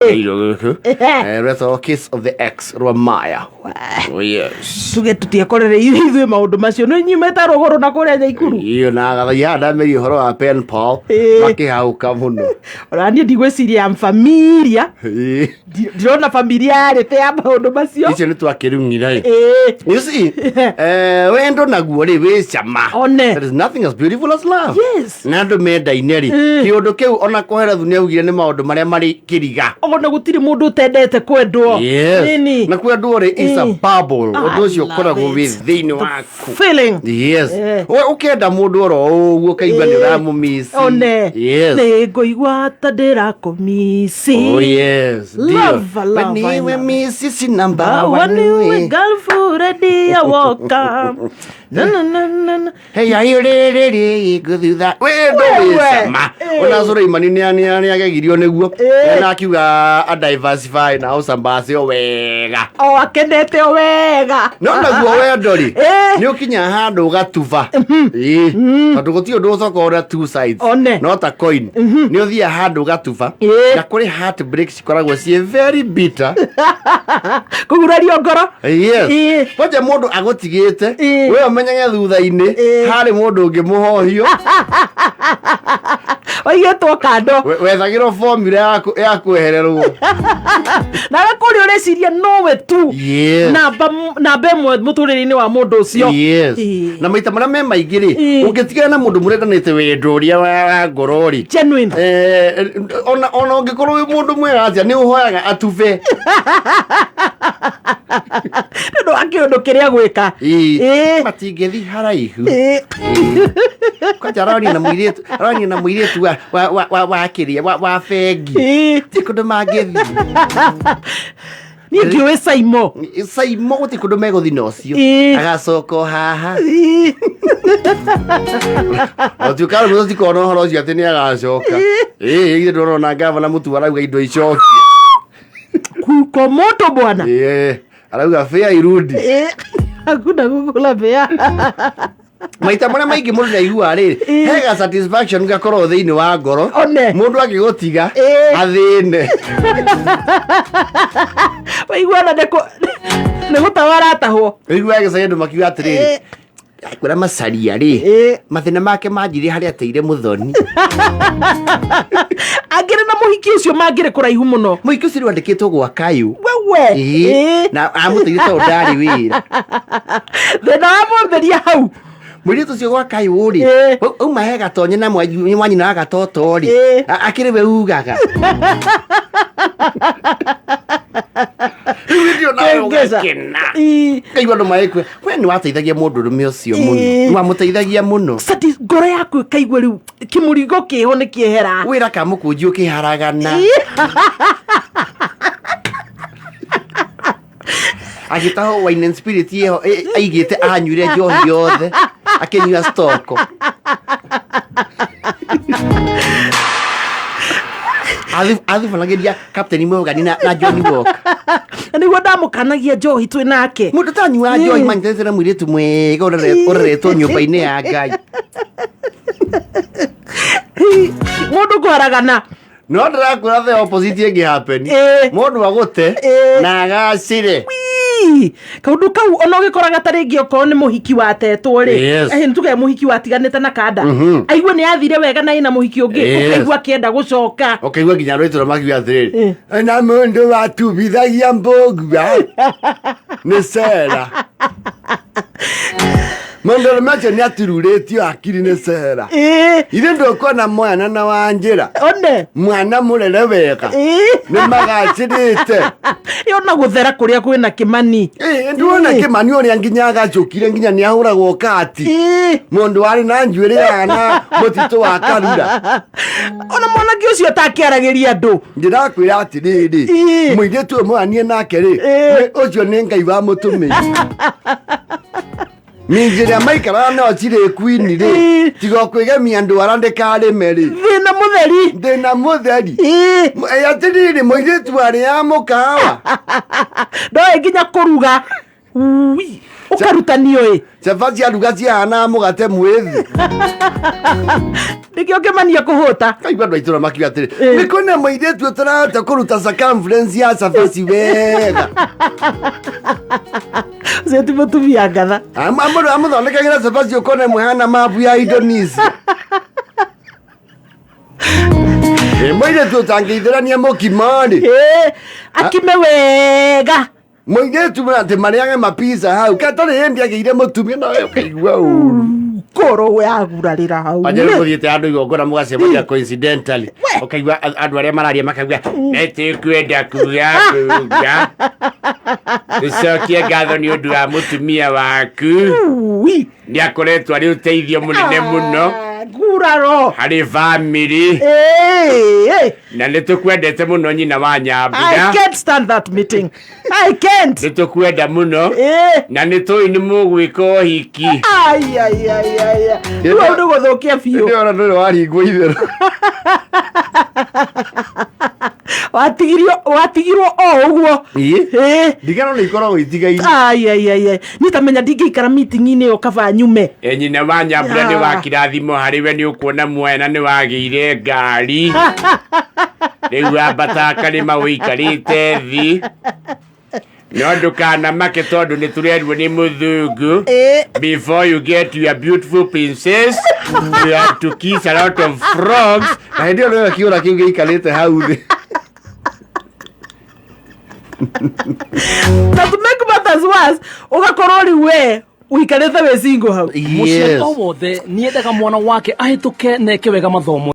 Retho Kiss of the Ex Romaya. Oh yes. Tuge tutiakorere ithuĩ maũndũ macio nĩ nyumĩte rũgũrũ na kũrĩa Nyaikuru. Iyo na gathaia ndameri ũhoro wa pen pal makĩhauka mũno. Orania ndigwĩciria familia. Ndirona familia yarĩte ya maũndũ macio. Icio nĩ twakĩrung'ira. You see, wendo naguo rĩ wĩ cama. There is nothing as beautiful as love. Yes. Na andũ mendaine rĩ. Kĩũndũ kĩu ona kũherethu nĩ augire nĩ maũndũ marĩa marĩ kĩriga. Ona gũtirĩ mũndũ ũtendete kwendwo. Nini. Na kwendwo rĩ is a bubble. Ũndũ ũcio ũkoragwo wĩ thĩinĩ waku. Feeling. Yes. Ũkenda mũndũ oro ũguo kaigua nĩ ũramũmisi. Yes. Nĩ ngũigua ta ndĩrakũmisi. Oh yes. Love. When miss is number one. Girl food ready I walk up. Hey, are you ready? Go through that. Wema. Ona Suleiman nĩ agegirio nĩguo. Na akiuga a diversify na usambase wega. Akendete wega. No naguo wendo ri. Nĩ ũkinya handũ ũgatuba. Tondũ gũtirĩ ũndũ ũcoka ũrĩa two sides. No ta coin. Nĩ ũthia handũ ũgatuba. Na kũrĩ heartbreak cikoragwo ciĩ very bitter. Kũgurario ngoro. Yes. Waje mũndũ agũtigĩte. Wewe ũmenyage thutha-inĩ harĩ mũndũ ũngĩmũhohio. Oigetwo kando. Wethagĩrwo formula ya kwehererwo. Na kũrĩ ũreciria nowe tu. Namba ĩmwe mũtũrĩre-inĩ wa mũndũ ũcio. Yes. Na maita marĩa me maingĩ rĩ, ũngĩtigana na mũndũ mũrendanĩte wendo ũrĩa wa ngoro rĩ. Genuine. Ona ũngĩkorwo wĩ mũndũ mwega atĩa nĩ ũhoyaga atube. Nĩ wa kĩũndũ kĩrĩa gwĩka. Matingĩthi haraihu. Kwanja arania na mũirĩtu wa kĩrĩa wa bengi. Ti kũndũ mangĩthi. Niĩ ndiũĩ Saimo gũtirĩ kũndũ megũthi na ũcio. Agacoka haha. Otuĩka rĩu tũtikona ũhoro ũcio atĩ nĩ agacoka. Ithe ndũrona ngavana mũtu arauga indo icokie. Kwa moto bwana. Arauga fea irudi. Hakuna kukula fea. Maita marĩa maingĩ mũndũ nĩaigua rĩrĩ, hega satisfaction gakorwo thĩinĩ wa ngoro. Mũndũ akĩgũtiga athĩne. Waigua na nĩ gũtawara atahwo. Waigua gĩcagi andũ makiuga atĩrĩrĩ, kwĩra macaria rĩ, mathĩna make manjire harĩa ateire mũthoni. Angĩrĩ na mũhiki ũcio mangĩrĩ kũraihu mũno. Mũhiki ũcio rĩu andĩkĩtwo gwa Kayũ. Wewe. Na amũteire tondũ ndarĩ wĩra. Thĩna wa mwambĩria hau. Mũirĩtu ũcio gwa Kayũ rĩ, auma he gatonye na mwanyina wa gatoto rĩ, akĩrĩ we ugaga. Rĩu nawe ũgakena. Kaigua andũ magĩkua, we nĩ wateithagia mũndũ ũrũme ũcio mũno. Nĩ wamũteithagia mũno. Ngoro yaku ĩkaigua rĩu kĩmũrigo kĩho nĩ kĩehera. Wĩra ka mũkũnji ũkĩharagana. Agĩtaho wine and spirit yeho aigĩte anyuire njohi yothe akĩnyua stoko. Athibanagĩria Captain Morgan na Johnny Walker. Nĩguo ndamũkanagia njohi twĩ nake. Mũndũ tanyua njohi manyitĩte na mũirĩtu mwega ũreretwo nyũmba-inĩ ya Ngai. Mũndũ kwaragana. No ndĩrakwĩra the opposite ĩngĩ-happen. Mũndũ agũte na agacire. Kaũndũ kau ona ũgĩkoraga ta rĩngĩ okorwo nĩ mũhiki watetwo rĩ. Nĩtuge mũhiki watiganĩte na kanda. Aigua nĩ athire wega na ina mũhiki ũngĩ. Ũkaigua akĩenda gũcoka. Ũkaigua nginya rwĩtũ makiuga atĩrĩrĩ, na mũndũ watubithagia mbũgua nĩ Sera. Mũndũ macio nĩ atururĩtio akiri nĩ Sera. Ithe ndũkuona mwana na Wanjĩra. Mwana mũrere wega. Nĩ magacĩrĩte. Yona gũthera kũrĩa kwĩna Kĩmani. Ndĩrona Kĩmani ũrĩa nginya agacũkire nginya nĩ ahũragwo kati. Mũndũ warĩ na njuĩrĩ yana mũtitũ wa Karura. Ona mwanake ũcio atakĩaragĩria andũ. Ndĩrakwĩra atĩrĩrĩ, mũirĩtu ũyũ mũranie nake rĩ, ũcio nĩ Ngai wa mũtũmĩri. Minjĩrĩa maikaraga no cirĩ queen rĩ, tiga kwĩgemia ndwara ndĩkarĩme rĩ. Thĩna mũtheri. Atĩrĩrĩ mũirĩtu arĩ ya mũkawa. Ndoĩ nginya kũruga. ui ukarutanio cabaci aruga ciahana mũgate mwĩthĩ nĩkĩo kĩmania kũhũta kaigua andũ aitũra makiuga atĩrĩ nĩ kwĩna mũirĩtu ũtarahota kũruta circumference ya cabaci wega ũcio ti mũtumia ngatha mũndũ amũthondekagĩra cabaci ũkona ĩmwe hana mabu ya Indonesia mũirĩtu ũtangĩithĩrania mũkimo-rĩ akime wega mũirĩtu atĩ marĩage mapizza hau katarĩ hĩndĩ agĩire mũtumia nawe ũkaigua ũru kũrũ yagurarĩra hau wanjĩrĩ gũthiĩte andũ igongona mũgacemania coincidentally ũkaigua andũ arĩa mararia makauga nĩtũkwenda kuga tũcokie ngatho nĩ ũndũ wa mũtumia waku nĩakoretwo arĩ ũteithio mũnene mũno nguraro harĩ bamĩrĩ na nĩtũkwendete mũno nyina wa Nyambura. I can't stand that meeting. I can't. Nĩtũkwenda mũno na nĩtũĩ nĩ mũgwĩka ũhiki. Rĩu ũndũ gũthũkia biũ. Nĩona ndũrĩ waringwo itherũ. watigirwo o ũguo ndigano nĩ ikoragwo itigaine nitamenya ndingĩikara meeting-inĩ ĩyo kaba nyume nyina wa Nyambura nĩ wa kirathimo harĩ we nĩ ũkuona muoya na nĩ wagĩire ngari rĩu ambata karĩma ũikarĩte thĩ no ndũkanamake tondũ nĩ tũrerwo nĩ mũthũngũ before you get your beautiful princess you have to kiss a lot of frogs na hĩndĩ ĩyo nĩwe kĩũra kĩu gĩikarĩte hau thĩ na to make matters worse ugakorwo rĩu we ũikarĩte wĩ single hau mũciari o wothe nĩendaga mwana wake ahĩtũke na eke wega mathomo